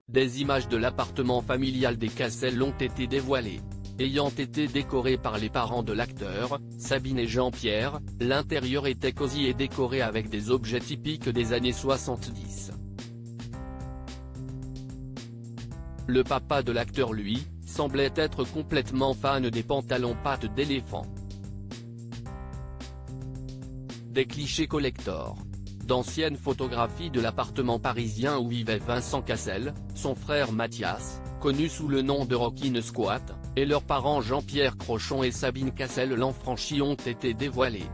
des images de l'appartement familial des Cassel ont été dévoilées. Ayant été décoré par les parents de l'acteur, Sabine et Jean-Pierre, l'intérieur était cosy et décoré avec des objets typiques des années 70. Le papa de l'acteur lui, semblait être complètement fan des pantalons pattes d'éléphant. Des clichés collector. D'anciennes photographies de l'appartement parisien où vivait Vincent Cassel, son frère Mathias, connu sous le nom de Rockin' Squat, et leurs parents Jean-Pierre Crochon et Sabine Cassel l'Enfranchi ont été dévoilés.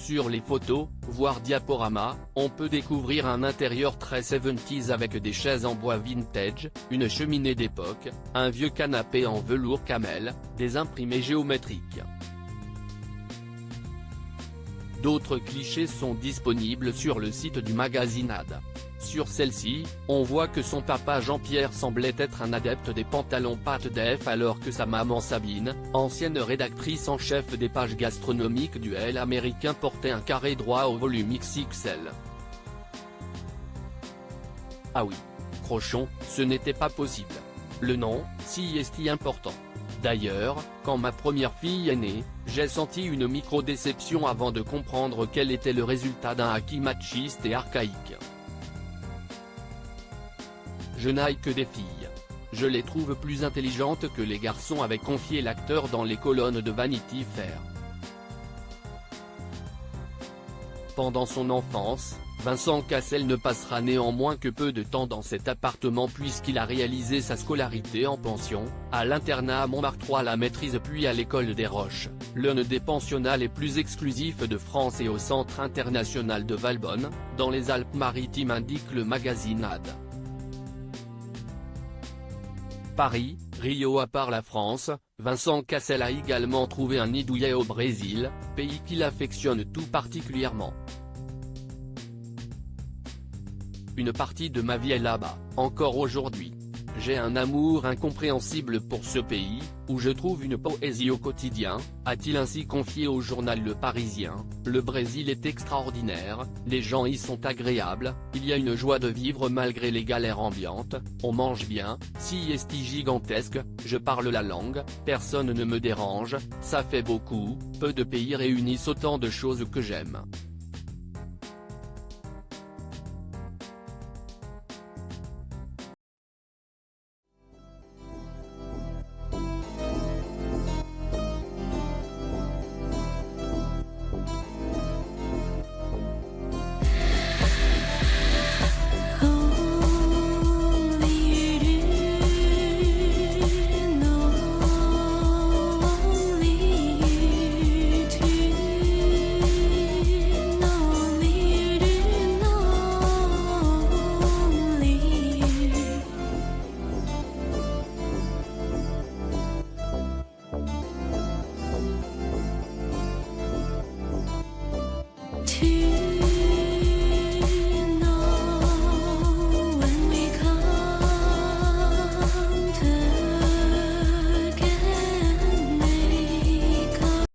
Sur les photos, voire diaporamas, on peut découvrir un intérieur très 70s avec des chaises en bois vintage, une cheminée d'époque, un vieux canapé en velours camel, des imprimés géométriques. D'autres clichés sont disponibles sur le site du magazine Ad. Sur celle-ci, on voit que son papa Jean-Pierre semblait être un adepte des pantalons pattes d'EF alors que sa maman Sabine, ancienne rédactrice en chef des pages gastronomiques du Elle américain portait un carré droit au volume XXL. Ah oui. Crochon, ce n'était pas possible. Le nom, si est important. D'ailleurs, quand ma première fille est née, j'ai senti une micro-déception avant de comprendre quel était le résultat d'un acquis machiste et archaïque. Je n'aille que des filles. Je les trouve plus intelligentes que les garçons, avait confié l'acteur dans les colonnes de Vanity Fair. Pendant son enfance, Vincent Cassel ne passera néanmoins que peu de temps dans cet appartement puisqu'il a réalisé sa scolarité en pension, à l'internat à Montmartre à la maîtrise puis à l'école des Roches, l'un des pensionnats les plus exclusifs de France et au Centre international de Valbonne, dans les Alpes-Maritimes, indique le magazine Ad. Paris, Rio. À part la France, Vincent Cassel a également trouvé un nid douillet au Brésil, pays qu'il affectionne tout particulièrement. Une partie de ma vie est là-bas, encore aujourd'hui. J'ai un amour incompréhensible pour ce pays, où je trouve une poésie au quotidien, a-t-il ainsi confié au journal Le Parisien. Le Brésil est extraordinaire, les gens y sont agréables, il y a une joie de vivre malgré les galères ambiantes, on mange bien, si est gigantesque, je parle la langue, personne ne me dérange, ça fait beaucoup, peu de pays réunissent autant de choses que j'aime. To